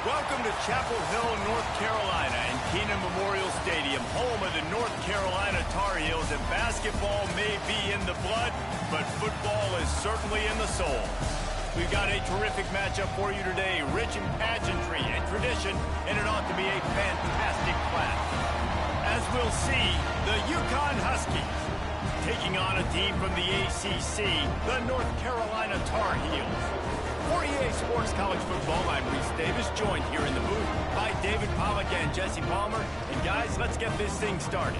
Welcome to Chapel Hill, North Carolina, and Keenan Memorial Stadium, home of the North Carolina Tar Heels. And basketball may be in the blood, but football is certainly in the soul. We've got a terrific matchup for you today, rich in pageantry and tradition, and it ought to be a fantastic clash. As we'll see, the Yukon Huskies taking on a team from the ACC, the North Carolina Tar Heels. For EA Sports College Football, I'm Reese Davis, joined here in the booth by David Pollack and Jesse Palmer. And guys, let's get this thing started.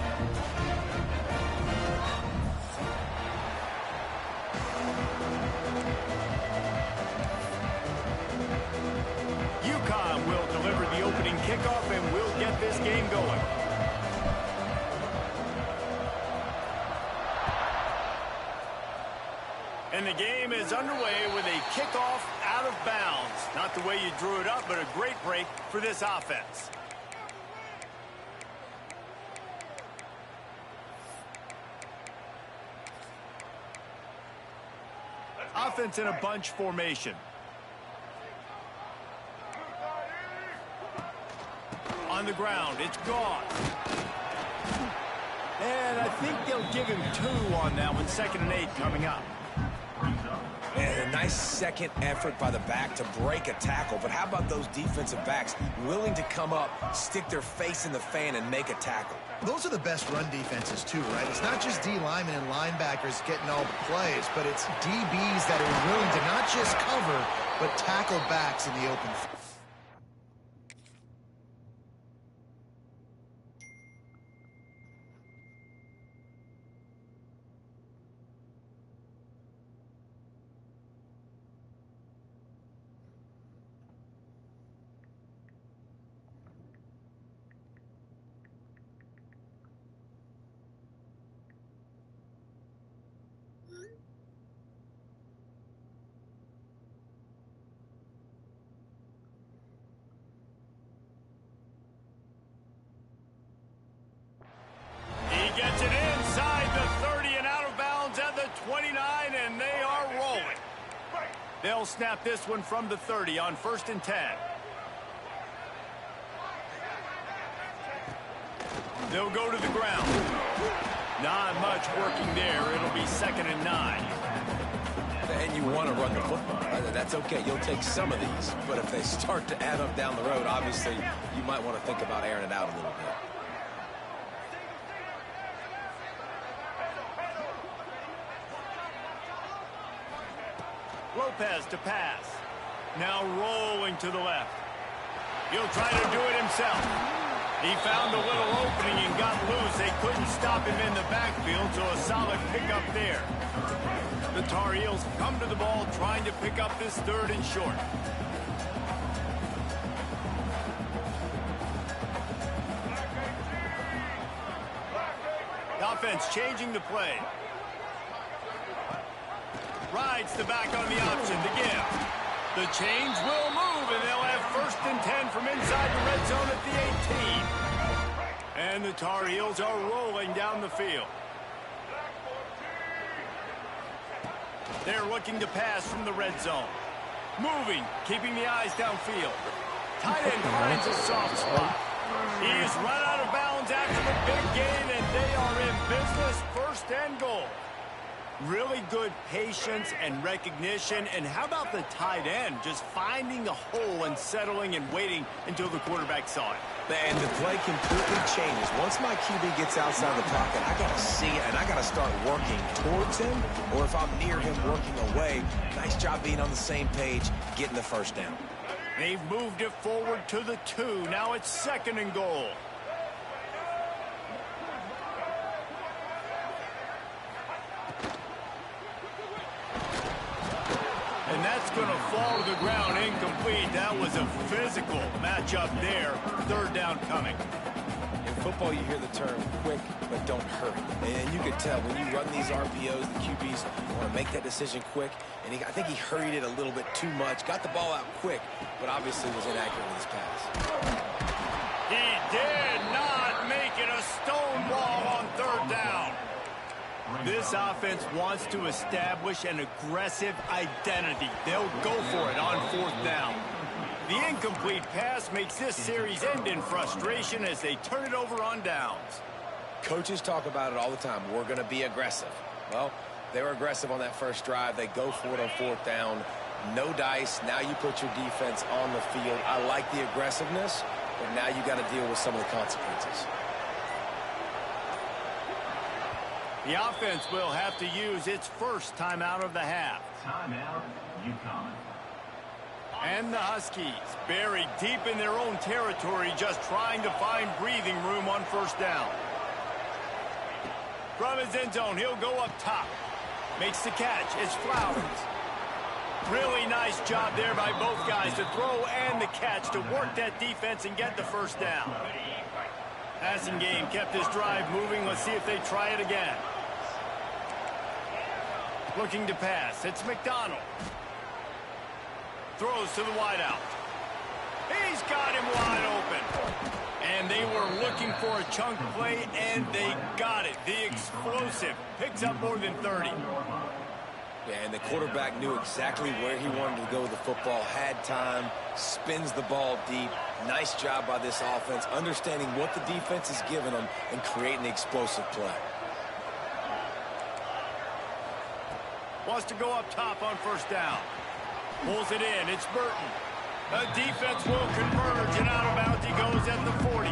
UConn will deliver the opening kickoff, and we'll get this game going. And the game is underway with a kickoff out of bounds. Not the way you drew it up, but a great break for this offense. Offense in a bunch formation. On the ground, it's gone. And I think they'll give him 2 on that one. 2nd and 8 coming up. And a nice second effort by the back to break a tackle. But how about those defensive backs willing to come up, stick their face in the fan, and make a tackle? Those are the best run defenses, too, right? It's not just D linemen and linebackers getting all the plays, but it's DBs that are willing to not just cover, but tackle backs in the open field. Gets it inside the 30 and out of bounds at the 29, and they are rolling. They'll snap this one from the 30 on 1st and 10. They'll go to the ground. Not much working there. It'll be 2nd and 9. And you want to run the football. That's okay. You'll take some of these. But if they start to add up down the road, obviously, you might want to think about airing it out a little bit. Lopez to pass. Now rolling to the left. He'll try to do it himself. He found a little opening and got loose. They couldn't stop him in the backfield, so a solid pickup there. The Tar Heels come to the ball trying to pick up this 3rd and short. The offense changing the play. Rides the back on the option to give. The chains will move, and they'll have 1st and 10 from inside the red zone at the 18. And the Tar Heels are rolling down the field. They're looking to pass from the red zone. Moving, keeping the eyes downfield. Tight end finds a soft spot. He's run out of bounds after the big gain, and they are in business, 1st and goal. Really good patience and recognition. And how about the tight end just finding the hole and settling and waiting until the quarterback saw it? And the play completely changes. Once my QB gets outside the pocket, I got to see it, and I got to start working towards him, or if I'm near him working away. Nice job being on the same page, getting the 1st down. They've moved it forward to the 2. Now it's 2nd and goal. And that's going to fall to the ground incomplete. That was a physical matchup there. 3rd down coming. In football, you hear the term quick, but don't hurry. And you can tell when you run these RPOs, the QBs want to make that decision quick. And I think he hurried it a little bit too much. Got the ball out quick, but obviously was inaccurate with his pass. He did not make it a stone wall on 3rd down. This offense wants to establish an aggressive identity. They'll go for it on 4th down. The incomplete pass makes this series end in frustration as they turn it over on downs. Coaches talk about it all the time. We're going to be aggressive. Well, they were aggressive on that first drive. They go for it on fourth down. No dice. Now you put your defense on the field. I like the aggressiveness, but now you got to deal with some of the consequences. The offense will have to use its first timeout of the half. Timeout, UConn. And the Huskies buried deep in their own territory, just trying to find breathing room on first down. From his end zone, he'll go up top. Makes the catch. It's Flowers. Really nice job there by both guys to throw and the catch to work that defense and get the first down. Passing game kept his drive moving. Let's see if they try it again. Looking to pass. It's McDonald. Throws to the wideout. He's got him wide open. And they were looking for a chunk play, and they got it. The explosive picks up more than 30. Yeah, and the quarterback knew exactly where he wanted to go with the football, had time, spins the ball deep. Nice job by this offense, understanding what the defense is giving them and creating the explosive play. Wants to go up top on first down. Pulls it in. It's Burton. The defense will converge, and out of bounds he goes at the 40.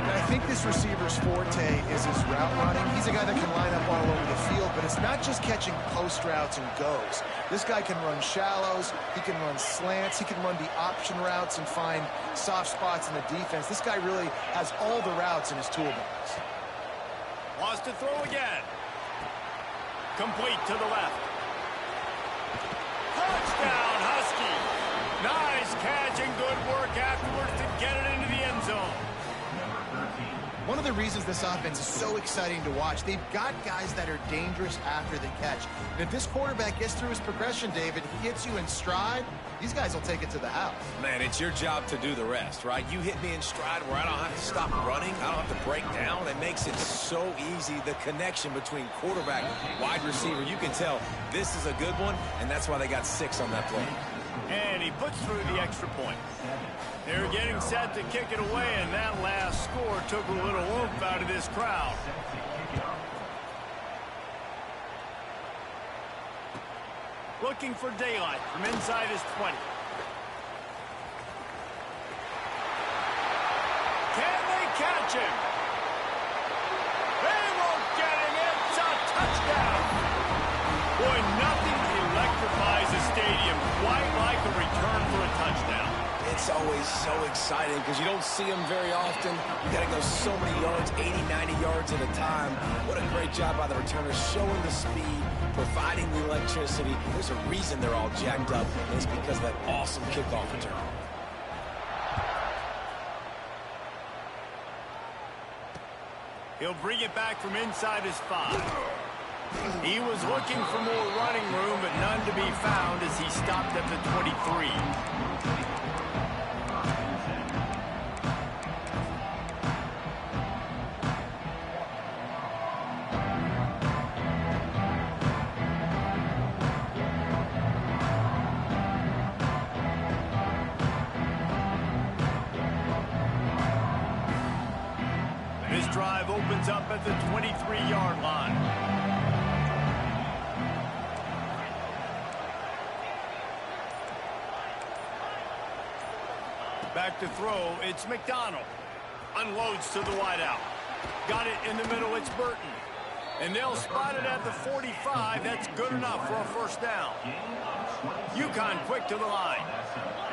I think this receiver's forte is his route running. He's a guy that can line up all over the field, but it's not just catching post routes and goes. This guy can run shallows, he can run slants, he can run the option routes and find soft spots in the defense. This guy really has all the routes in his toolbox. Wants to throw again. Complete to the left. Touchdown, Husky. Nice catch and good work afterwards to get it into the end zone. One of the reasons this offense is so exciting to watch, they've got guys that are dangerous after the catch. And if this quarterback gets through his progression, David, he hits you in stride, these guys will take it to the house. Man, it's your job to do the rest, right? You hit me in stride where I don't have to stop running. I don't have to break down. It makes it so easy. The connection between quarterback, wide receiver, you can tell this is a good one, and that's why they got 6 on that play. And he puts through the extra point. They're getting set to kick it away, and that last score took a little oomph out of this crowd. Looking for daylight from inside his 20. Can they catch him? They won't get him. It's a touchdown. Boy, nothing electrifies a stadium quite like a return for a touchdown. It's always so exciting because you don't see them very often. You got to go so many yards, 80, 90 yards at a time. What a great job by the returners, showing the speed, providing the electricity. There's a reason they're all jacked up, and it's because of that awesome kickoff return. He'll bring it back from inside his 5. He was looking for more running room, but none to be found as he stopped at the 23. This drive opens up at the 23-yard line. Back to throw, it's McDonald. Unloads to the wideout. Got it in the middle, it's Burton. And they'll spot it at the 45. That's good enough for a first down. UConn quick to the line.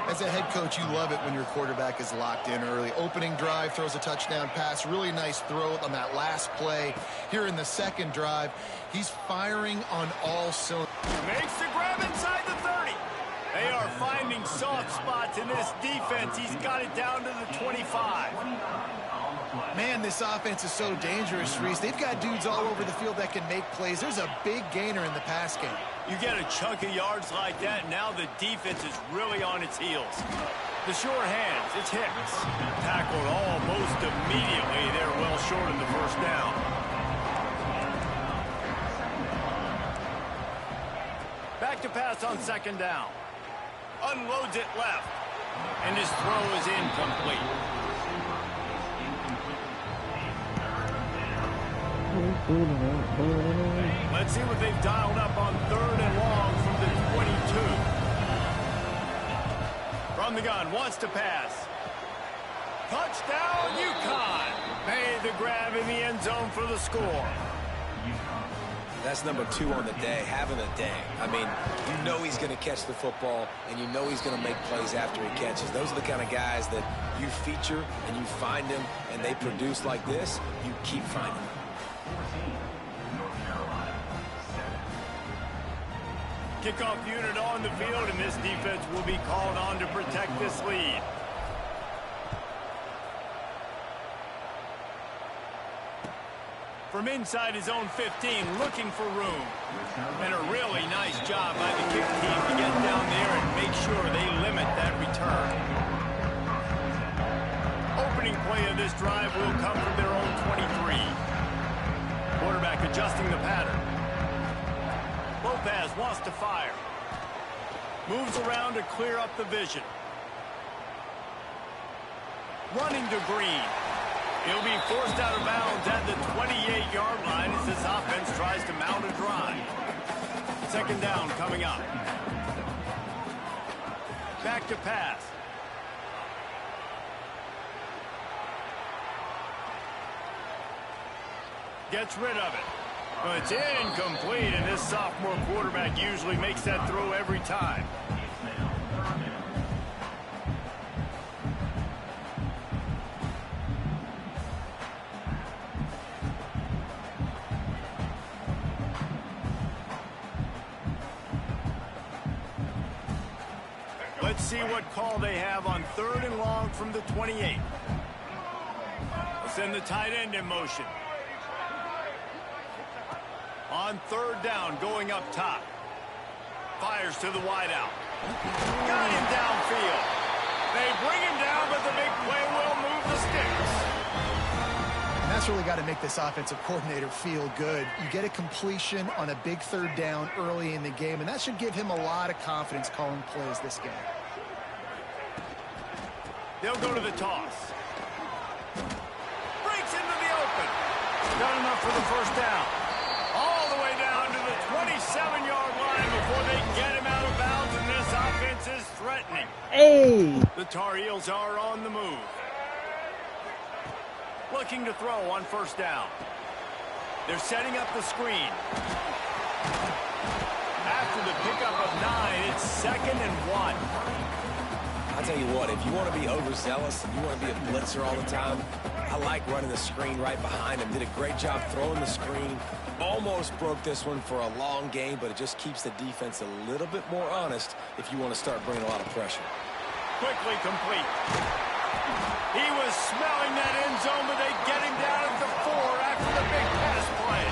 As a head coach, you love it when your quarterback is locked in early. Opening drive, throws a touchdown pass. Really nice throw on that last play. Here in the second drive, he's firing on all cylinders. Makes the grab inside the 30. They are finding soft spots in this defense. He's got it down to the 25. Man, this offense is so dangerous, Reese. They've got dudes all over the field that can make plays. There's a big gainer in the pass game. You get a chunk of yards like that, now the defense is really on its heels. The short hands, it's Hicks. Tackled almost immediately. They're well short of the first down. Back to pass on second down. Unloads it left. And his throw is incomplete. Let's see what they've dialed up on 3rd and long from the 22. From the gun, wants to pass. Touchdown, UConn. Made the grab in the end zone for the score. That's number 2 on the day, having a day. I mean, you know he's going to catch the football, and you know he's going to make plays after he catches. Those are the kind of guys that you feature, and you find them, and they produce like this, you keep finding them. Kickoff unit on the field, and this defense will be called on to protect this lead. From inside his own 15, looking for room. And a really nice job by the kick team to get down there and make sure they limit that return. Opening play of this drive will come from their own 23. Quarterback adjusting the pattern. Lopez wants to fire. Moves around to clear up the vision. Running to Green. He'll be forced out of bounds at the 28-yard line as this offense tries to mount a drive. 2nd down coming up. Back to pass. Gets rid of it. Well, it's incomplete, and this sophomore quarterback usually makes that throw every time. Let's see what call they have on 3rd and long from the 28. They'll send the tight end in motion. On 3rd down, going up top. Fires to the wideout. Got him downfield. They bring him down, but the big play will move the sticks. And that's really got to make this offensive coordinator feel good. You get a completion on a big 3rd down early in the game, and that should give him a lot of confidence calling plays this game. They'll go to the toss. Breaks into the open. Got enough for the 1st down. All the way down to the 27-yard line before they get him out of bounds, and this offense is threatening. Hey! The Tar Heels are on the move. Looking to throw on 1st down. They're setting up the screen. After the pickup of 9, it's 2nd and 1. I'll tell you what, if you want to be overzealous, if you want to be a blitzer all the time, I like running the screen right behind him. Did a great job throwing the screen. Almost broke this one for a long game, but it just keeps the defense a little bit more honest if you want to start bringing a lot of pressure. Quickly complete. He was smelling that end zone, but they get him down at the 4 after the big pass play.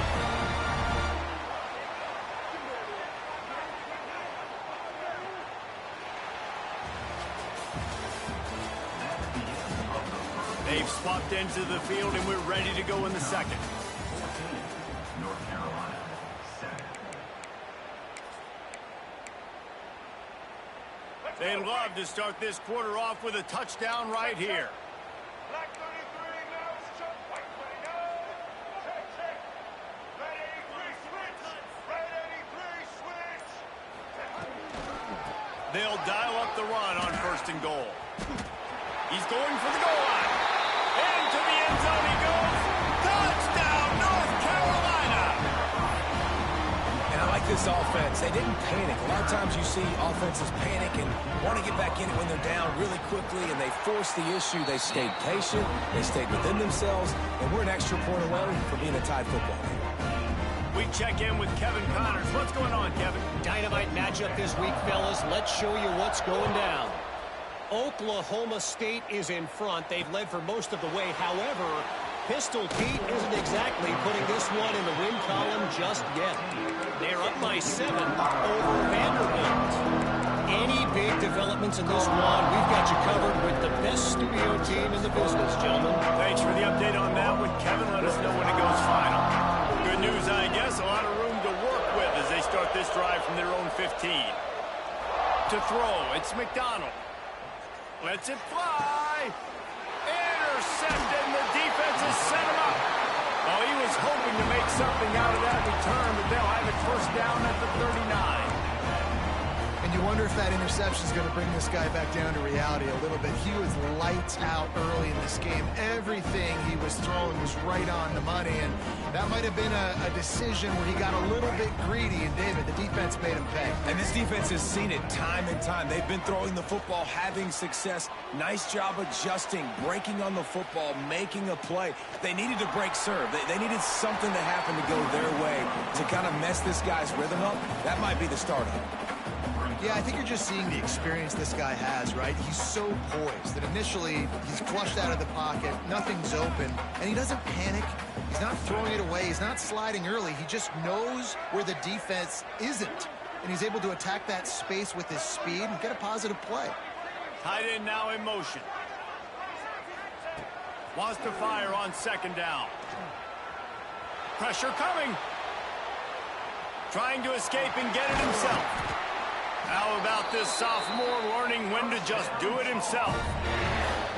They've swapped into the field, and we're ready to go in the 2nd. North Carolina, 2nd. They'd love to start this quarter off with a touchdown right here. Black 33, now shut. White 20, no. Check. Red 83, switch. Red 83, switch. They'll dial up the run on 1st and goal. He's going for the goal line. Into the end zone he goes. Touchdown, North Carolina! And I like this offense. They didn't panic. A lot of times you see offenses panic and want to get back in it when they're down really quickly, and they force the issue. They stayed patient. They stayed within themselves, and we're an extra point away from being a tied football game. We check in with Kevin Connors. What's going on, Kevin? Dynamite matchup this week, fellas. Let's show you what's going down. Oklahoma State is in front. They've led for most of the way. However, Pistol Pete isn't exactly putting this one in the win column just yet. They're up by 7 over Vanderbilt. Any big developments in this one, we've got you covered with the best studio team in the business, gentlemen. Thanks for the update on that one, Kevin. Let us know when it goes final. Good news, I guess. A lot of room to work with as they start this drive from their own 15. to throw. It's McDonald. Lets it fly. Intercepted, and the defense has set him up. Oh, he was hoping to make something out of that return, but they'll have it first down at the 39. And you wonder if that interception is going to bring this guy back down to reality a little bit. He was lights out early in this game. Everything he was throwing was right on the money, and that might have been a decision where he got a little bit greedy, and David, the defense made him pay. And this defense has seen it time and time. They've been throwing the football, having success. Nice job adjusting, breaking on the football, making a play. They needed to break serve. They needed something to happen to go their way to kind of mess this guy's rhythm up. That might be the start of it. Yeah, I think you're just seeing the experience this guy has, right? He's so poised that initially he's flushed out of the pocket, nothing's open, and he doesn't panic. He's not throwing it away. He's not sliding early. He just knows where the defense isn't, and he's able to attack that space with his speed and get a positive play. Tight end now in motion. Wants to fire on second down. Pressure coming. Trying to escape and get it himself. How about this sophomore learning when to just do it himself?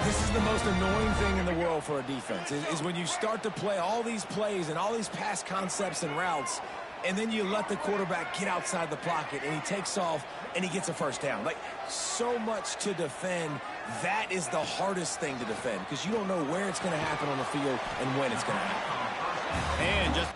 This is the most annoying thing in the world for a defense, is when you start to play all these plays and all these pass concepts and routes, and then you let the quarterback get outside the pocket, and he takes off, and he gets a first down. Like, so much to defend. That is the hardest thing to defend, because you don't know where it's going to happen on the field and when it's going to happen. And just...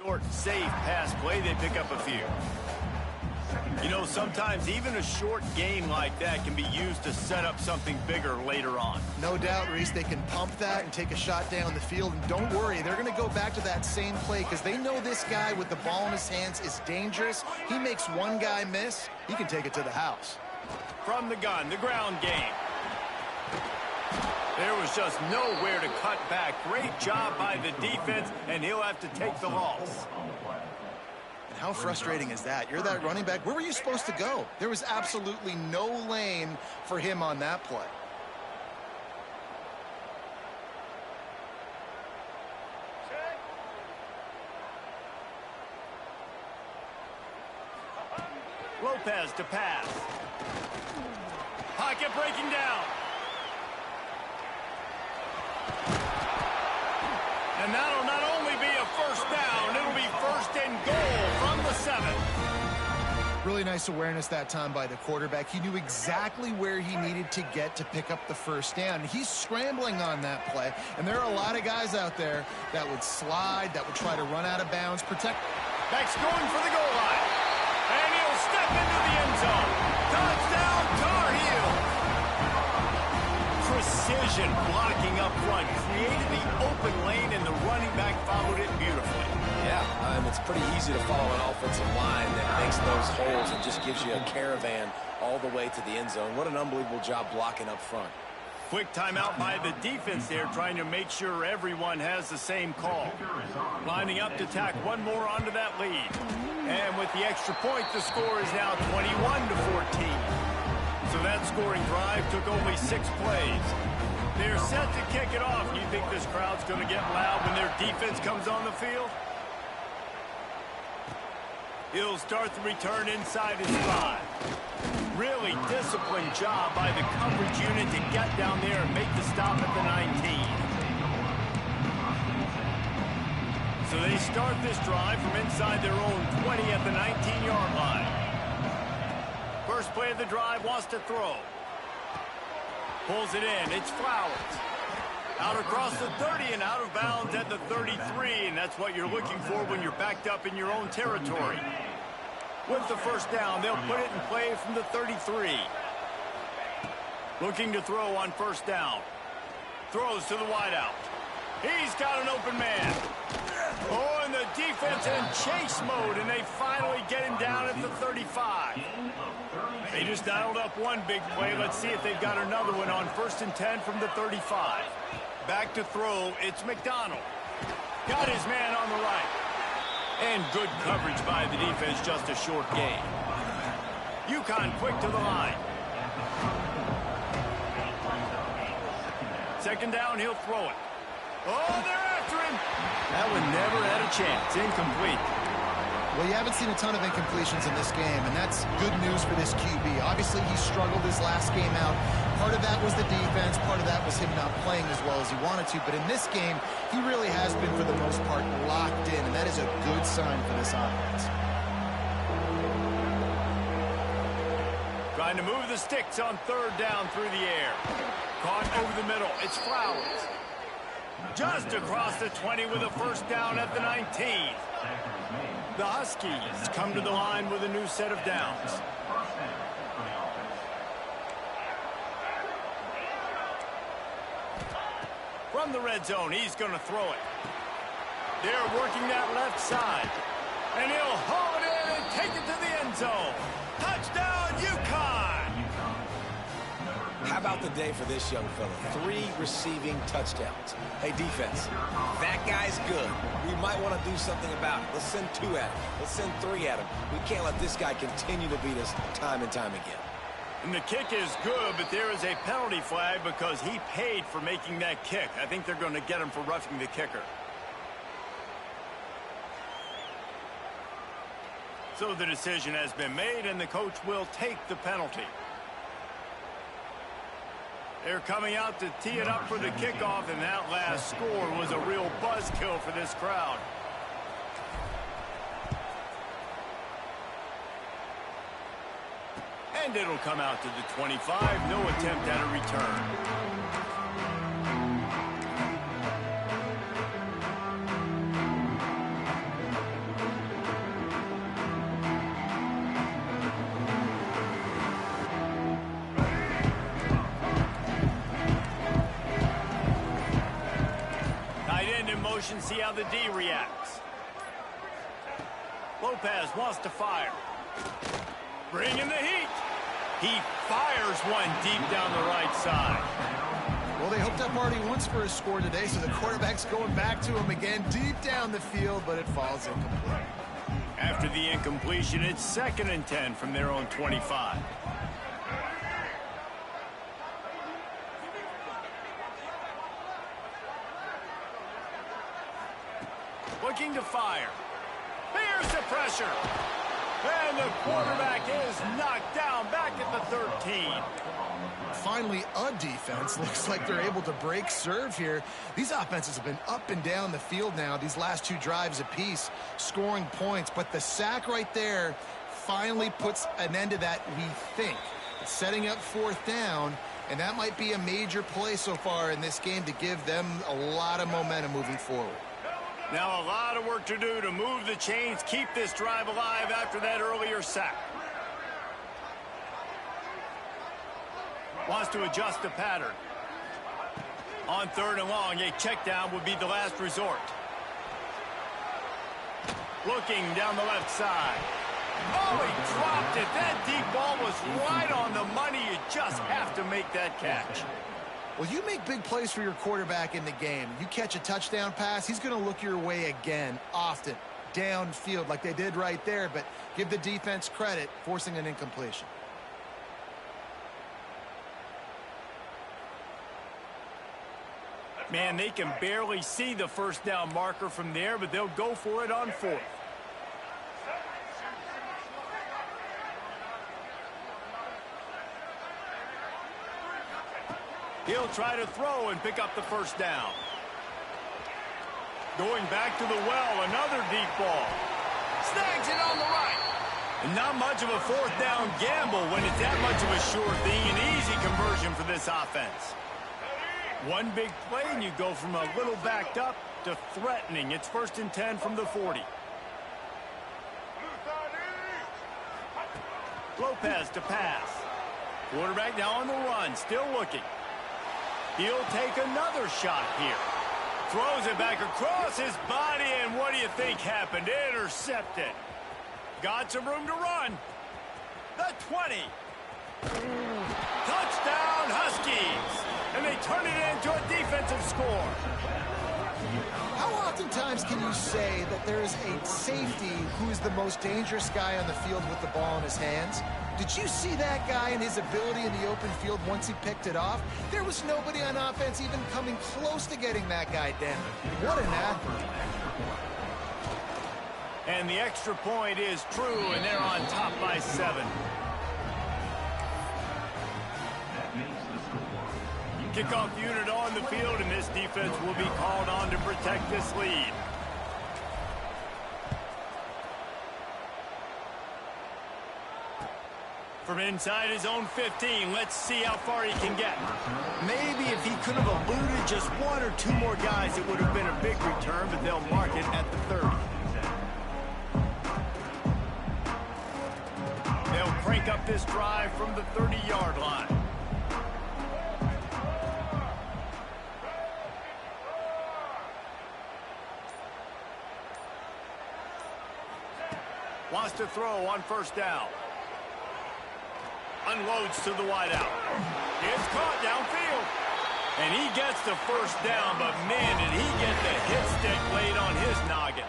short, safe pass play, they pick up a few. You know, sometimes even a short game like that can be used to set up something bigger later on. No doubt, Reese, they can pump that and take a shot down the field. And don't worry, they're going to go back to that same play because they know this guy with the ball in his hands is dangerous. He makes one guy miss, he can take it to the house. From the gun, the ground game. There was just nowhere to cut back. Great job by the defense, and he'll have to take the loss. And how frustrating is that? You're that running back. Where were you supposed to go? There was absolutely no lane for him on that play. Lopez to pass. Pocket breaking down. And that'll not only be a first down, it'll be first and goal from the 7. Really nice awareness that time by the quarterback. He knew exactly where he needed to get to pick up the first down. He's scrambling on that play, and there are a lot of guys out there that would slide, that would try to run out of bounds, protect. Beck's going for the goal line. And he'll step into the end zone. Touchdown, Tar Heels. Precision blocking up front. Created the open lane, and the running back followed it beautifully. Yeah, it's pretty easy to follow an offensive line that makes those holes and just gives you a caravan all the way to the end zone. What an unbelievable job blocking up front. Quick timeout by the defense there, trying to make sure everyone has the same call. Lining up to tack one more onto that lead. And with the extra point, the score is now 21-14. So that scoring drive took only 6 plays. They're set to kick it off. You think this crowd's going to get loud when their defense comes on the field? He'll start the return inside his 5. Really disciplined job by the coverage unit to get down there and make the stop at the 19. So they start this drive from inside their own 20 at the 19-yard line. First play of the drive, wants to throw. Pulls it in. It's Flowers. Out across the 30 and out of bounds at the 33, and that's what you're looking for when you're backed up in your own territory. With the first down, they'll put it in play from the 33. Looking to throw on first down. Throws to the wideout. He's got an open man. Oh, and the defense in chase mode, and they finally get him down at the 35. They just dialed up one big play. Let's see if they've got another one on 1st and 10 from the 35. Back to throw, it's McDonald. Got his man on the right. And good coverage by the defense, just a short gain. UConn quick to the line. Second down, he'll throw it. Oh, they're after him. That one never had a chance. Incomplete. Well, you haven't seen a ton of incompletions in this game, and that's good news for this QB. Obviously, he struggled his last game out. Part of that was the defense. Part of that was him not playing as well as he wanted to. But in this game, he really has been, for the most part, locked in, and that is a good sign for this offense. Trying to move the sticks on 3rd down through the air. Caught over the middle. It's Flowers. Just across the 20 with a first down at the 19. The Huskies come to the line with a new set of downs. From the red zone, he's going to throw it. They're working that left side. And he'll haul it in and take it to the end zone. Touchdown, UConn! How about the day for this young fella? 3 receiving touchdowns. Hey, defense, that guy's good. We might want to do something about it. Let's send 2 at him. Let's send 3 at him. We can't let this guy continue to beat us time and time again. And the kick is good, but there is a penalty flag because he paid for making that kick. I think they're going to get him for roughing the kicker. So the decision has been made, and the coach will take the penalty. They're coming out to tee it up for the kickoff, and that last score was a real buzzkill for this crowd. And it'll come out to the 25. No attempt at a return. See how the D reacts. Lopez wants to fire. Bring in the heat. He fires one deep down the right side. Well, they hooked up already once for a score today, so the quarterback's going back to him again deep down the field, but it falls incomplete. After the incompletion, it's 2nd and 10 from their own 25. Looking to fire. Here's the pressure. And the quarterback is knocked down back at the 13. Finally, a defense. Looks like they're able to break serve here. These offenses have been up and down the field now, these last 2 drives apiece, scoring points. But the sack right there finally puts an end to that, we think. It's setting up 4th down, and that might be a major play so far in this game to give them a lot of momentum moving forward. Now a lot of work to do to move the chains, keep this drive alive after that earlier sack. Wants to adjust the pattern. On 3rd and long, a check down would be the last resort. Looking down the left side. Oh, he dropped it. That deep ball was right on the money. You just have to make that catch. Well, you make big plays for your quarterback in the game. You catch a touchdown pass, he's going to look your way again, often, downfield like they did right there, but give the defense credit, forcing an incompletion. Man, they can barely see the first down marker from there, but they'll go for it on 4th. He'll try to throw and pick up the first down. Going back to the well, another deep ball. Snags it on the right. And not much of a 4th down gamble when it's that much of a sure thing. An easy conversion for this offense. One big play, and you go from a little backed up to threatening. It's 1st and 10 from the 40. Lopez to pass. Quarterback now on the run, still looking. He'll take another shot here. Throws it back across his body, and what do you think happened? Intercepted. Got some room to run. The 20. Touchdown, Huskies. And they turn it into a defensive score. How oftentimes can you say that there is a safety who is the most dangerous guy on the field with the ball in his hands? Did you see that guy and his ability in the open field once he picked it off? There was nobody on offense even coming close to getting that guy down. What an athlete. And the extra point is true, and they're on top by 7. Kickoff unit on the field, and this defense will be called on to protect this lead. From inside his own 15, let's see how far he can get. Maybe if he could have eluded just 1 or 2 more guys, it would have been a big return, but they'll mark it at the 30. They'll crank up this drive from the 30-yard line. Wants to throw on 1st down. Unloads to the wideout. It's caught downfield. And he gets the 1st down, but man, did he get the hit stick laid on his noggin.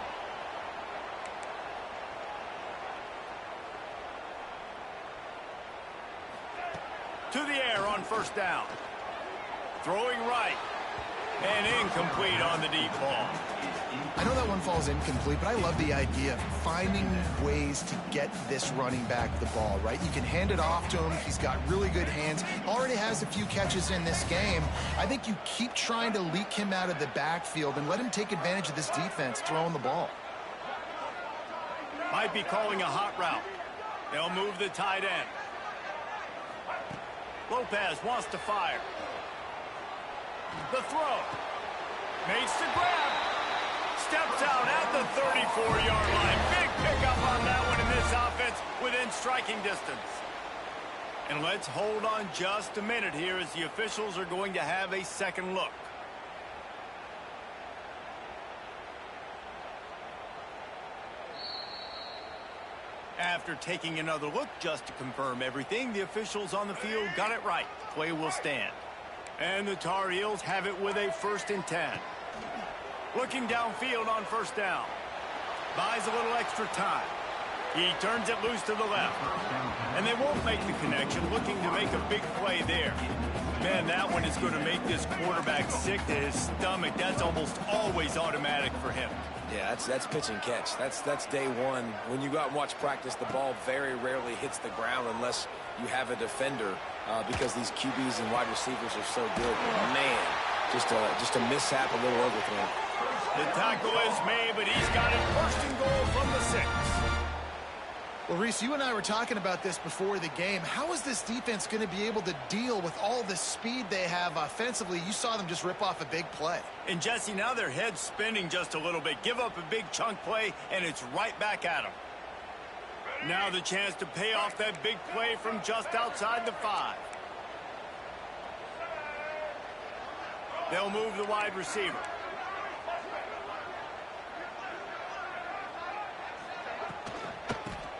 To the air on 1st down. Throwing right. And incomplete on the deep ball. I know that one falls incomplete, but I love the idea of finding ways to get this running back the ball, right? You can hand it off to him. He's got really good hands. Already has a few catches in this game. I think you keep trying to leak him out of the backfield and let him take advantage of this defense throwing the ball. Might be calling a hot route. They'll move the tight end. Lopez wants to fire. The throw. Makes the grab. Steps out at the 34-yard line. Big pickup on that one in this offense within striking distance. And let's hold on just a minute here as the officials are going to have a second look. After taking another look just to confirm everything, the officials on the field got it right. Play will stand. And the Tar Heels have it with a 1st and 10. Looking downfield on 1st down. Buys a little extra time. He turns it loose to the left. And they won't make the connection, looking to make a big play there. Man, that one is going to make this quarterback sick to his stomach. That's almost always automatic for him. Yeah, that's pitch and catch. That's day one. When you go out and watch practice, the ball very rarely hits the ground unless you have a defender because these QBs and wide receivers are so good. Man, just a mishap, a little overthrow. The tackle is made, but he's got it 1st and goal from the 6. Well, Reese, you and I were talking about this before the game. How is this defense going to be able to deal with all the speed they have offensively? You saw them just rip off a big play. And, Jesse, now their head's spinning just a little bit. Give up a big chunk play, and it's right back at them. Now the chance to pay off that big play from just outside the 5. They'll move the wide receiver.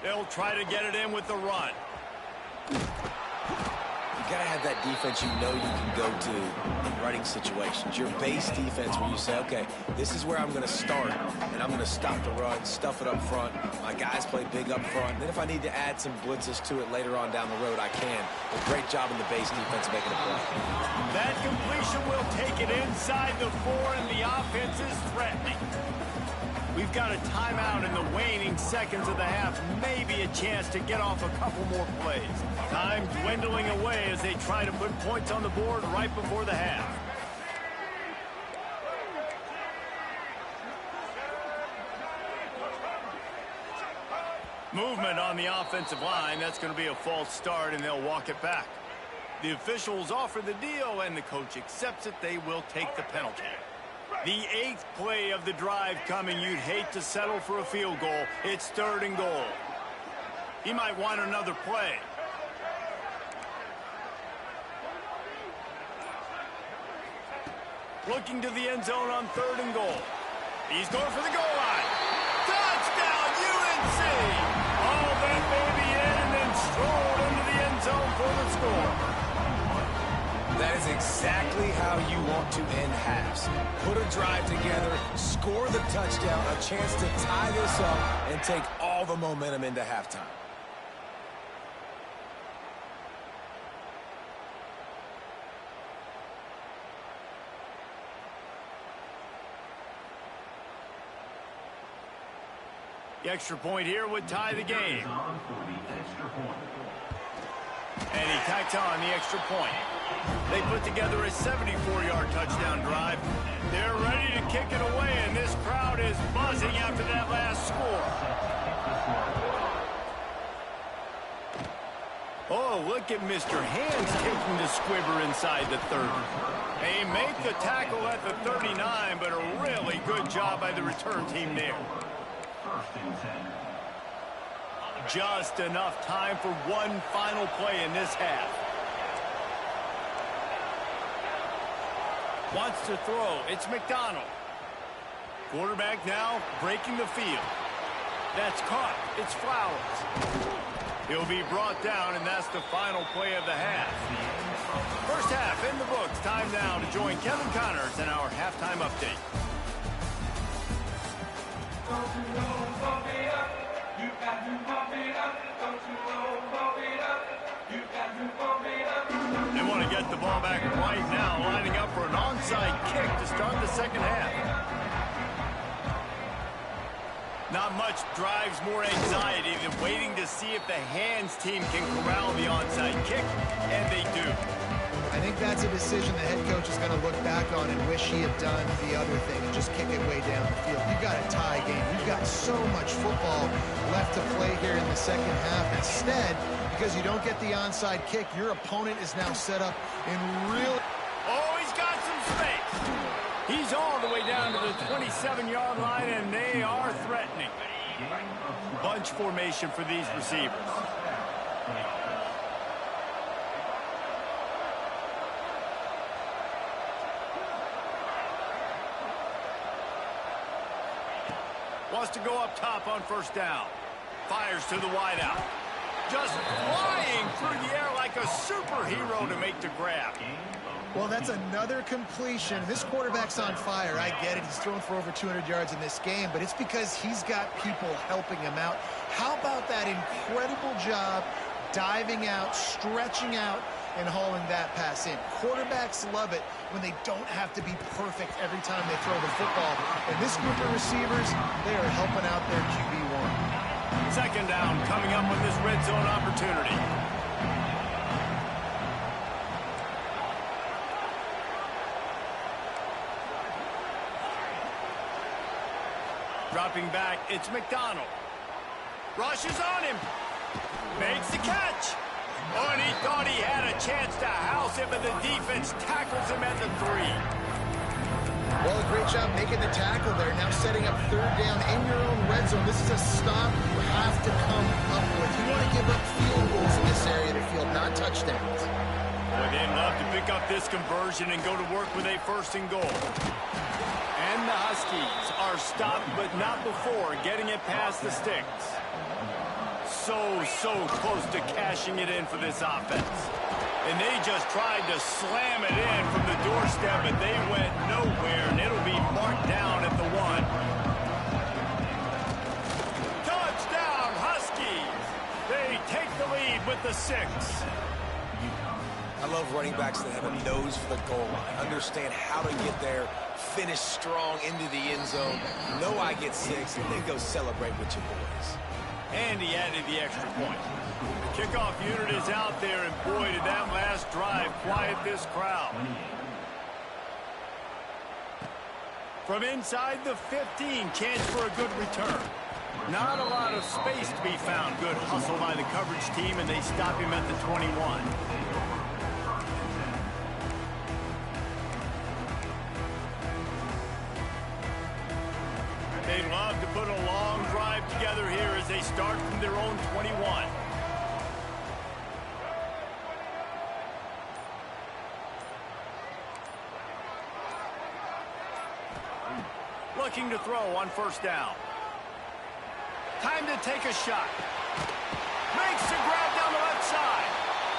They'll try to get it in with the run. You got to have that defense you know you can go to in running situations. Your base defense where you say, okay, this is where I'm going to start, and I'm going to stop the run, stuff it up front. My guys play big up front. And then if I need to add some blitzes to it later on down the road, I can. But great job in the base defense making a play. That completion will take it inside the 4, and the offense is threatening. We've got a timeout in the waning seconds of the half. Maybe a chance to get off a couple more plays. Time dwindling away as they try to put points on the board right before the half. Movement on the offensive line. That's going to be a false start, and they'll walk it back. The officials offer the deal, and the coach accepts it. They will take the penalty. The 8th play of the drive coming. You'd hate to settle for a field goal. It's 3rd and goal. He might want another play. Looking to the end zone on 3rd and goal. He's going for the goal line. Touchdown, UNC! All that baby in and then strolled into the end zone for the score. That is exactly how you want to end halves. Put a drive together, score the touchdown, a chance to tie this up, and take all the momentum into halftime. The extra point here would tie the game. And he tacks on the extra point. They put together a 74-yard touchdown drive. They're ready to kick it away, and this crowd is buzzing after that last score. Oh, look at Mr. Hands taking the squibber inside the 30. They make the tackle at the 39, but a really good job by the return team there. Just enough time for one final play in this half. Wants to throw. It's McDonald. Quarterback now breaking the field. That's caught. It's Flowers. He'll be brought down, and that's the final play of the half. First half in the books. Time now to join Kevin Connors in our halftime update. They want to get the ball back right now, lining up for an onside kick to start the second half. Not much drives more anxiety than waiting to see if the hands team can corral the onside kick, and they do. I think that's a decision the head coach is going to look back on and wish he had done the other thing and just kick it way down the field. You've got a tie game. You've got so much football left to play here in the second half. Instead, because you don't get the onside kick, your opponent is now set up in real... Oh, he's got some space. He's all the way down to the 27-yard line, and they are threatening. Bunch formation for these receivers. Wants to go up top on first down. Fires to the wideout. Just flying through the air like a superhero to make the grab. Well, that's another completion. This quarterback's on fire. I get it. He's thrown for over 200 yards in this game, but it's because he's got people helping him out. How about that incredible job diving out, stretching out, and hauling that pass in? Quarterbacks love it when they don't have to be perfect every time they throw the football. And this group of receivers, they are helping out their QB1. Second down coming up with this red zone opportunity. Dropping back, it's McDonald. Rushes on him. Makes the catch. Oh, and he thought he had a chance to house him, but the defense tackles him at the 3. Well, a great job making the tackle there. Now setting up third down in your own red zone. This is a stop you have to come up with. You want to give up field goals in this area of the field, not touchdowns. Well, they'd love to pick up this conversion and go to work with a 1st and goal. And the Huskies are stopped, but not before getting it past the sticks. So close to cashing it in for this offense. And they just tried to slam it in from the doorstep, but they went nowhere, and it'll be marked down at the 1. Touchdown, Huskies! They take the lead with the 6. I love running backs that have a nose for the goal line, understand how to get there, finish strong into the end zone, know I get 6, and then go celebrate with your boys. And he added the extra point. The kickoff unit is out there, and boy, did that last drive quiet this crowd. From inside the 15, chance for a good return. Not a lot of space to be found. Good hustle by the coverage team, and they stop him at the 21. love to put a long drive together here as they start from their own 21. Looking to throw on first down. Time to take a shot. Makes the grab down the left side.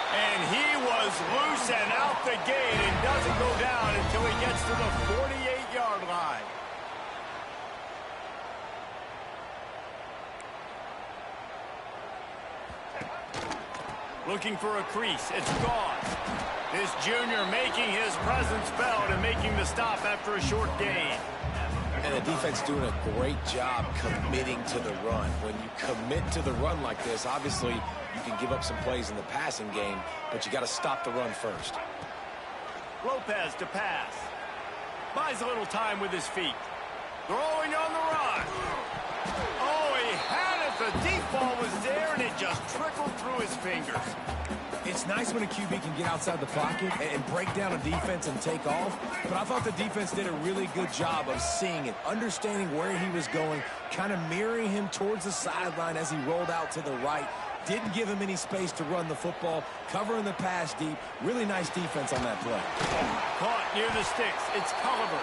And he was loose and out the gate and doesn't go down until he gets to the 48-yard line. Looking for a crease. It's gone. This junior making his presence felt and making the stop after a short gain. And the defense doing a great job committing to the run. When you commit to the run like this, obviously you can give up some plays in the passing game, but you got to stop the run first. Lopez to pass. Buys a little time with his feet. Throwing on the run. Oh, he had it. The deep ball was there, and it just trickled through his fingers. It's nice when a QB can get outside the pocket and break down a defense and take off, but I thought the defense did a really good job of seeing it, understanding where he was going, kind of mirroring him towards the sideline as he rolled out to the right. Didn't give him any space to run the football, covering the pass deep. Really nice defense on that play. Caught near the sticks. It's Culliver.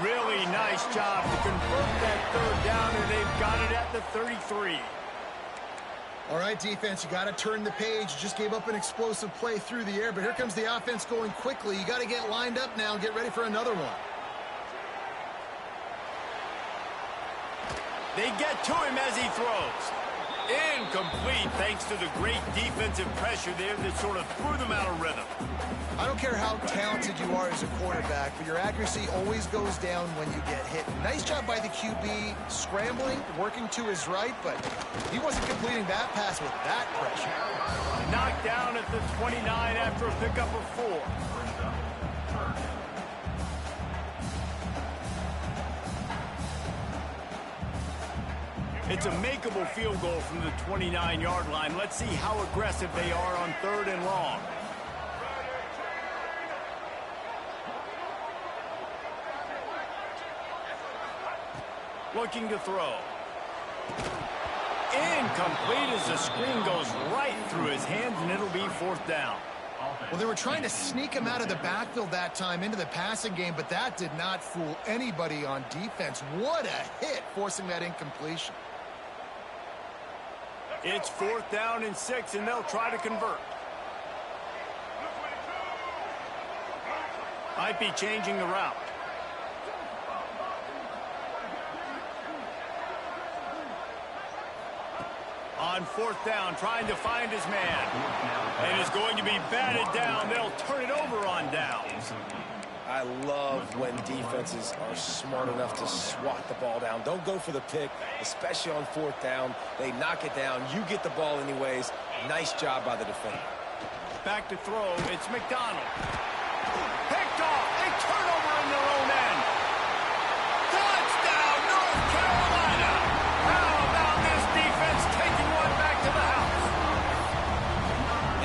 Really nice job to convert that third down, and they've got it at the 33. All right, defense, you got to turn the page. You just gave up an explosive play through the air, but here comes the offense going quickly. You got to get lined up now and get ready for another one. They get to him as he throws. Incomplete thanks to the great defensive pressure there that sort of threw them out of rhythm. I don't care how talented you are as a quarterback, but your accuracy always goes down when you get hit. Nice job by the QB scrambling, working to his right, but he wasn't completing that pass with that pressure. Knocked down at the 29 after a pickup of 4. It's a makeable field goal from the 29-yard line. Let's see how aggressive they are on 3rd and long. Looking to throw. Incomplete as the screen goes right through his hands, and it'll be 4th down. Well, they were trying to sneak him out of the backfield that time into the passing game, but that did not fool anybody on defense. What a hit, forcing that incompletion. It's 4th down and 6, and they'll try to convert. Might be changing the route. On 4th down, trying to find his man. And is going to be batted down. They'll turn it over on downs. I love when defenses are smart enough to swat the ball down. Don't go for the pick, especially on 4th down. They knock it down. You get the ball anyways. Nice job by the defender. Back to throw. It's McDonald. Picked off. A turnover in their own end. Touchdown, North Carolina. How about this defense taking one back to the house?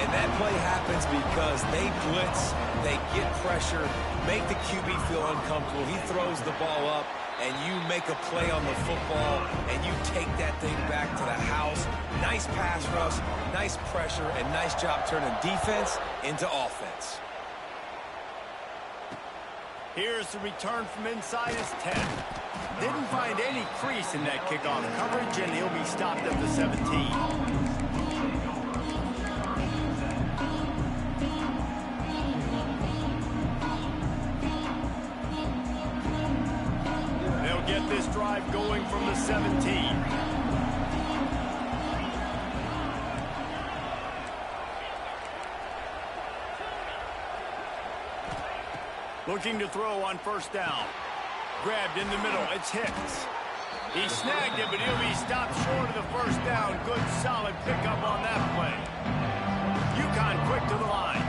And that play happens because they blitz, they get pressure, make the QB feel uncomfortable. He throws the ball up, and you make a play on the football, and you take that thing back to the house. Nice pass rush, nice pressure, and nice job turning defense into offense. Here's the return from inside his 10. Didn't find any crease in that kickoff coverage, and he'll be stopped at the 17. Get this drive going from the 17. Looking to throw on 1st down. Grabbed in the middle. It's Hicks. He snagged it, but he'll be stopped short of the 1st down. Good, solid pickup on that play. UConn quick to the line.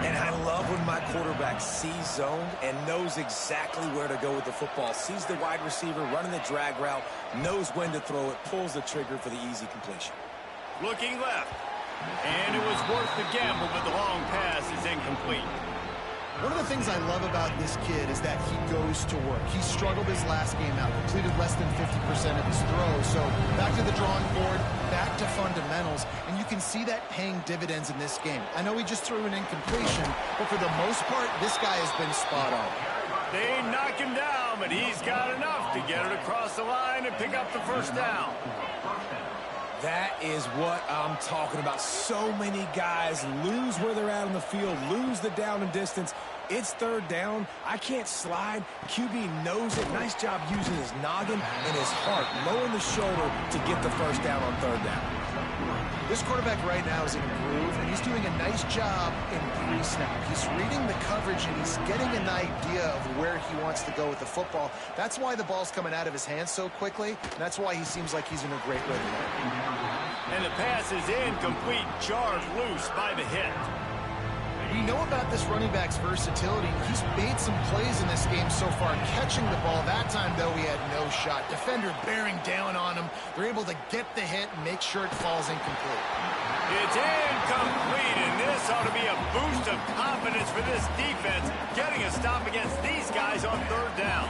And I love when my quarterback sees zoned and knows exactly where to go with the football. Sees the wide receiver running the drag route, knows when to throw it, pulls the trigger for the easy completion. Looking left. And it was worth the gamble, but the long pass is incomplete. One of the things I love about this kid is that he goes to work. He struggled his last game out, completed less than 50% of his throws. So back to the drawing board, back to fundamentals, and you can see that paying dividends in this game. I know he just threw an incompletion, but for the most part, this guy has been spot on. They knock him down, but he's got enough to get it across the line and pick up the first down. That is what I'm talking about. So many guys lose where they're at on the field, lose the down and distance. It's third down. I can't slide. QB knows it. Nice job using his noggin and his heart, lowering the shoulder to get the first down on third down. This quarterback right now is in a groove, and he's doing a nice job in pre-snap. He's reading the coverage, and he's getting an idea of where he wants to go with the football. That's why the ball's coming out of his hands so quickly, and that's why he seems like he's in a great rhythm. And the pass is incomplete, jarred loose by the hit. We know about this running back's versatility. He's made some plays in this game so far, catching the ball. That time, though, he had no shot. Defender bearing down on him. They're able to get the hit and make sure it falls incomplete. It's incomplete, and this ought to be a boost of confidence for this defense, getting a stop against these guys on third down.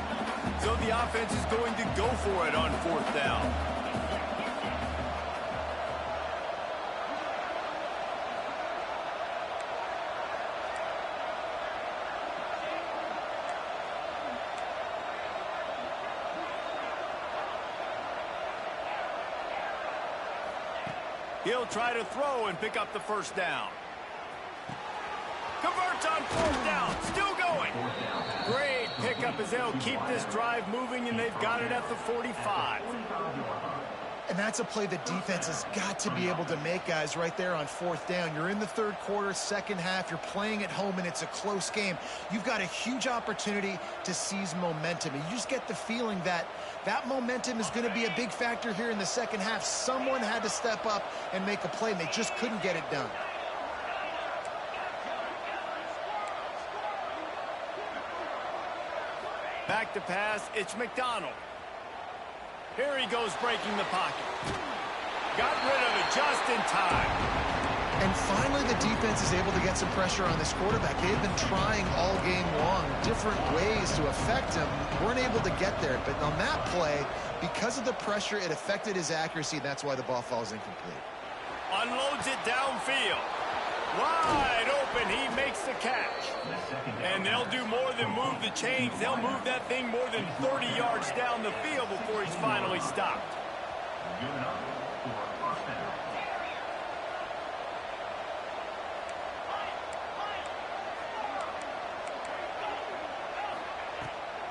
So the offense is going to go for it on fourth down. He'll try to throw and pick up the first down. Converts on fourth down. Still going. Great pickup as they'll keep this drive moving, and they've got it at the 45. And that's a play the defense has got to be able to make, guys, right there on fourth down. You're in the third quarter, second half. You're playing at home, and it's a close game. You've got a huge opportunity to seize momentum. And you just get the feeling that that momentum is going to be a big factor here in the second half. Someone had to step up and make a play, and they just couldn't get it done. Back to pass, it's McDonald. Here he goes breaking the pocket. Got rid of it just in time. And finally, the defense is able to get some pressure on this quarterback. They've been trying all game long different ways to affect him. Weren't able to get there. But on that play, because of the pressure, it affected his accuracy. And that's why the ball falls incomplete. Unloads it downfield. Wide open, he makes the catch. And they'll do more than move the chains. They'll move that thing more than 30 yards down the field before he's finally stopped.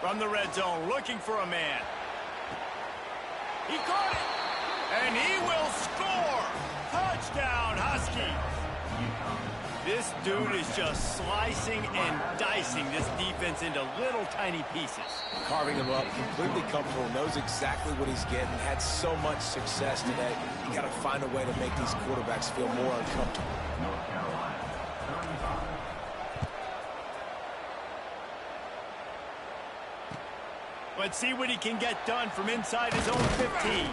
From the red zone, looking for a man. He caught it, and he will score. Touchdown, Huskies. This dude is just slicing and dicing this defense into little tiny pieces. Carving him up, completely comfortable, knows exactly what he's getting, had so much success today. You got to find a way to make these quarterbacks feel more uncomfortable. North Carolina, 35. Let's see what he can get done from inside his own 15.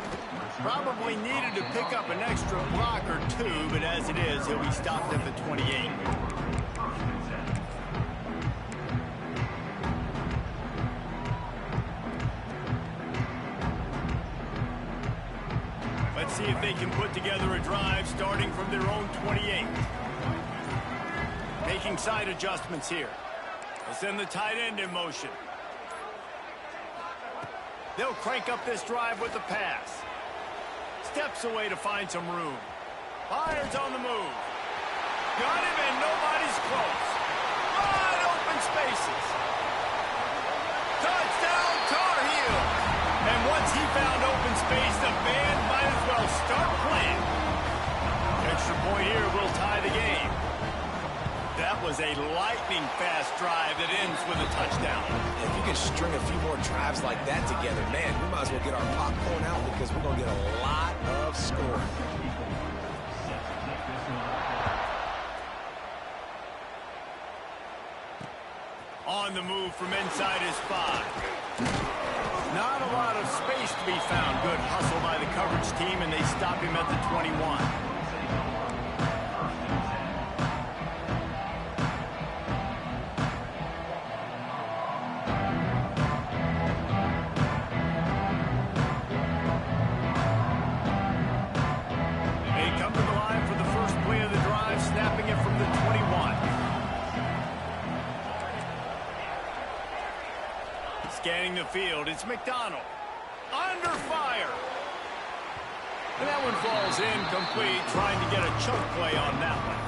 Probably needed to pick up an extra block or two, but as it is, he'll be stopped at the 28. Let's see if they can put together a drive starting from their own 28. Making side adjustments here. They'll send the tight end in motion. They'll crank up this drive with the pass. Steps away to find some room. Fires on the move. Got him, and nobody's close. Wide open spaces. Touchdown, Tar Heels. And once he found open space, the band might as well start playing. Extra point here will tie the game. That was a lightning-fast drive that ends with a touchdown. If you can string a few more drives like that together, man, we might as well get our popcorn out because we're going to get a lot of scoring. On the move from inside his 5. Not a lot of space to be found. Good hustle by the coverage team, and they stop him at the 21. the field. It's McDonald. Under fire. And that one falls incomplete, trying to get a chunk play on that one.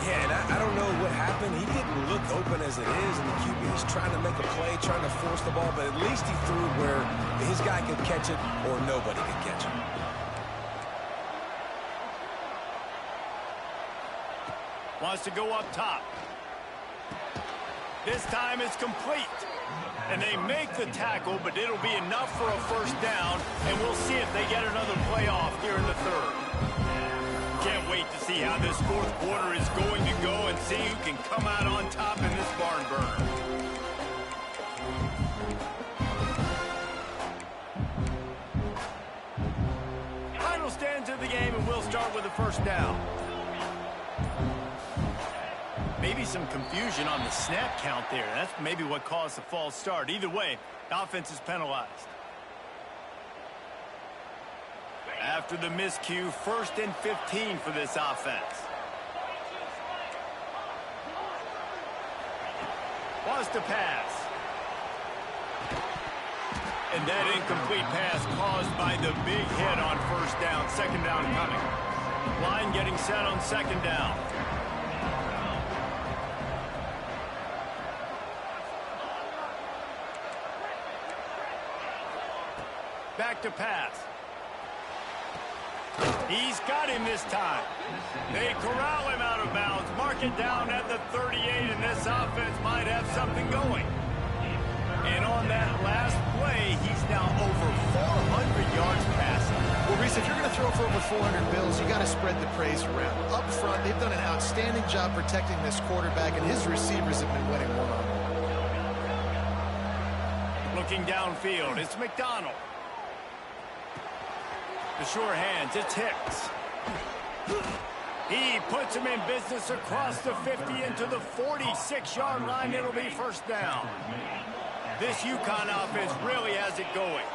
Yeah, and I don't know what happened. He didn't look open as it is, and the QB's trying to make a play, trying to force the ball, but at least he threw it where his guy could catch it or nobody could catch it. Wants to go up top. This time it's complete. And they make the tackle, but it'll be enough for a first down, and we'll see if they get another playoff here in the third. Can't wait to see how this fourth quarter is going to go and see who can come out on top in this barn burner. Final stands of the game, and we'll start with a first down. Maybe some confusion on the snap count there. That's maybe what caused the false start. Either way, offense is penalized. After the miscue, 1st and 15 for this offense. Wants to pass. And that incomplete pass caused by the big hit on first down. Second down coming. Line getting set on second down. Back to pass. He's got him this time. They corral him out of bounds. Mark it down at the 38, and this offense might have something going. And on that last play, he's now over 400 yards passing. Well, Reese, if you're going to throw for over 400 bills, you got to spread the praise around. Up front, they've done an outstanding job protecting this quarterback, and his receivers have been winning one-on-one. Looking downfield, it's McDonald. The sure hands, it's Hicks. He puts him in business across the 50 into the 46-yard line. It'll be first down. This UConn offense really has it going.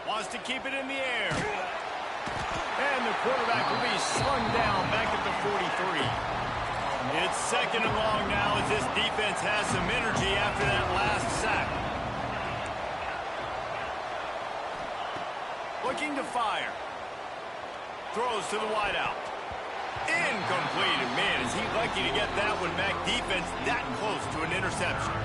Wants to keep it in the air. And the quarterback will be slung down back at the 43. It's second and long now as this defense has some energy after that last sack. Looking to fire. Throws to the wideout. Incomplete. And man, is he lucky to get that one back. Defense that close to an interception.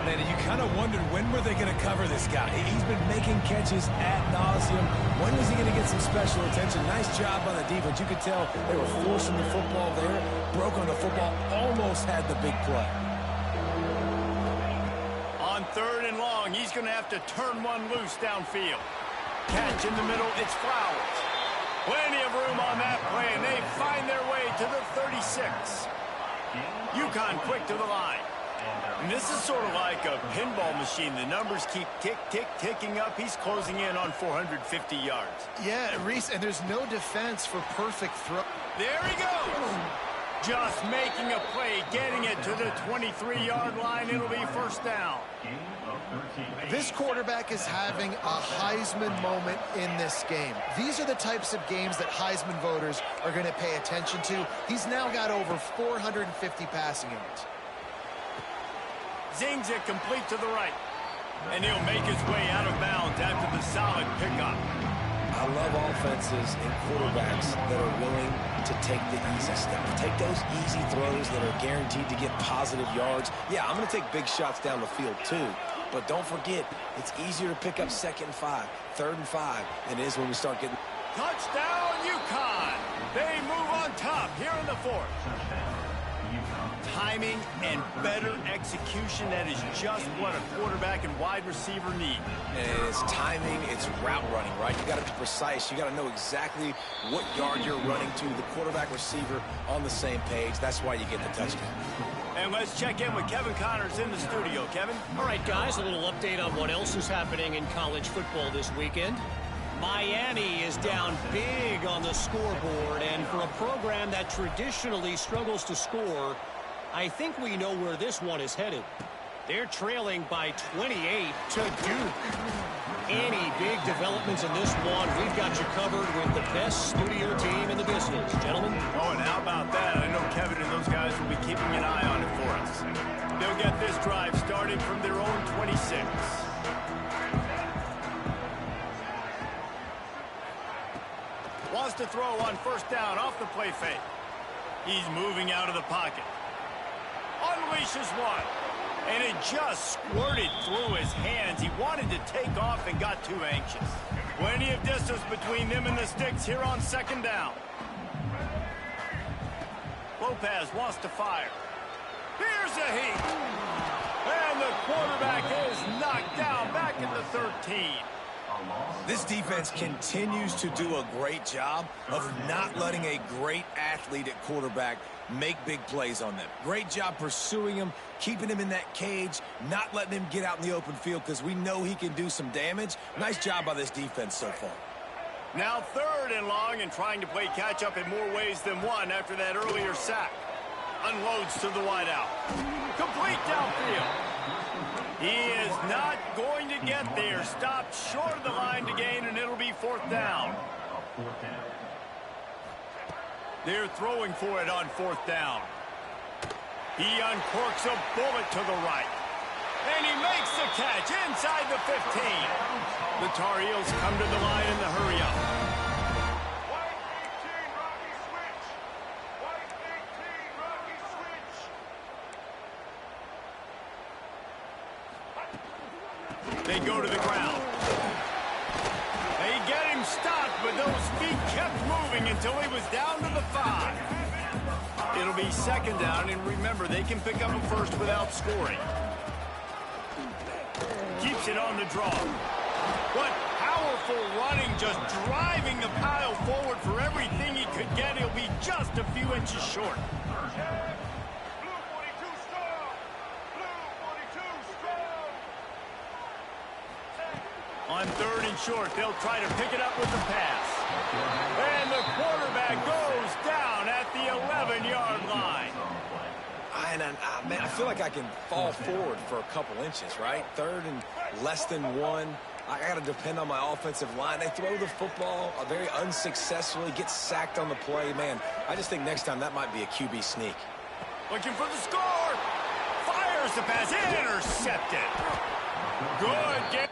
Man, you kind of wondered when were they going to cover this guy. He's been making catches ad nauseum. When was he going to get some special attention? Nice job on the defense. You could tell they were forcing the football there. Broke on the football. Almost had the big play. On third and long, he's going to have to turn one loose downfield. Catch in the middle, it's Flowers. Plenty of room on that play, and they find their way to the 36. UConn quick to the line. And this is sort of like a pinball machine. The numbers keep ticking up. He's closing in on 450 yards. Yeah, Reese, and there's no defense for perfect throw. There he goes. Just making a play, getting it to the 23-yard line. It'll be first down. This quarterback is having a Heisman moment in this game. These are the types of games that Heisman voters are going to pay attention to. He's now got over 450 passing yards. Zings it complete to the right. And he'll make his way out of bounds after the solid pickup. I love offenses and quarterbacks that are willing to take the easy stuff. Take those easy throws that are guaranteed to get positive yards. Yeah, I'm going to take big shots down the field too. But don't forget, it's easier to pick up 2nd and 5, 3rd and 5 than it is when we start getting... Touchdown, UConn! They move on top here in the fourth. Timing and better execution, that is just what a quarterback and wide receiver need. And it's timing, it's route running, right? You got to be precise. You got to know exactly what yard you're running to. The quarterback receiver on the same page. That's why you get the touchdown. And let's check in with Kevin Connors in the studio. Kevin? All right, guys, a little update on what else is happening in college football this weekend. Miami is down big on the scoreboard, and for a program that traditionally struggles to score, I think we know where this one is headed. They're trailing by 28 to Duke. Any big developments in this one, we've got you covered with the best studio team in the business. Gentlemen? Oh, and how about that? I know Kevin and those guys will be keeping an eye on it for us. They'll get this drive started from their own 26. Wants to throw on first down off the play fake. He's moving out of the pocket. Unleashes one. And it just squirted through his hands. He wanted to take off and got too anxious. Plenty of distance between them and the sticks here on second down. Lopez wants to fire. Here's a heat. And the quarterback is knocked down back at the 13. This defense continues to do a great job of not letting a great athlete at quarterback make big plays on them. Great job pursuing him, keeping him in that cage, not letting him get out in the open field because we know he can do some damage. Nice job by this defense so far. Now 3rd and long and trying to play catch-up in more ways than one after that earlier sack. Unloads to the wideout. Complete downfield. He is not going to get there. Stopped short of the line to gain, and it'll be 4th down. They're throwing for it on 4th down. He uncorks a bullet to the right. And he makes the catch inside the 15. The Tar Heels come to the line in the hurry-up. White 18, Rocky switch. White 18, Rocky switch. They go to the ground. They get him stopped, but those feet kept moving until he was down to the 5. It'll be 2nd down, and remember, they can pick up a first without scoring. Keeps it on the draw. What powerful running, just driving the pile forward for everything he could get. He'll be just a few inches short. Blue 42 strong. Blue 42 strong. On 3rd and short, they'll try to pick it up with the pass. And the quarterback goes down at the 11-yard line. Man, I feel like I can fall forward for a couple inches, right? 3rd and less than 1. I got to depend on my offensive line. They throw the football very unsuccessfully, get sacked on the play. Man, I just think next time that might be a QB sneak. Looking for the score. Fires the pass. Intercepted. Good game.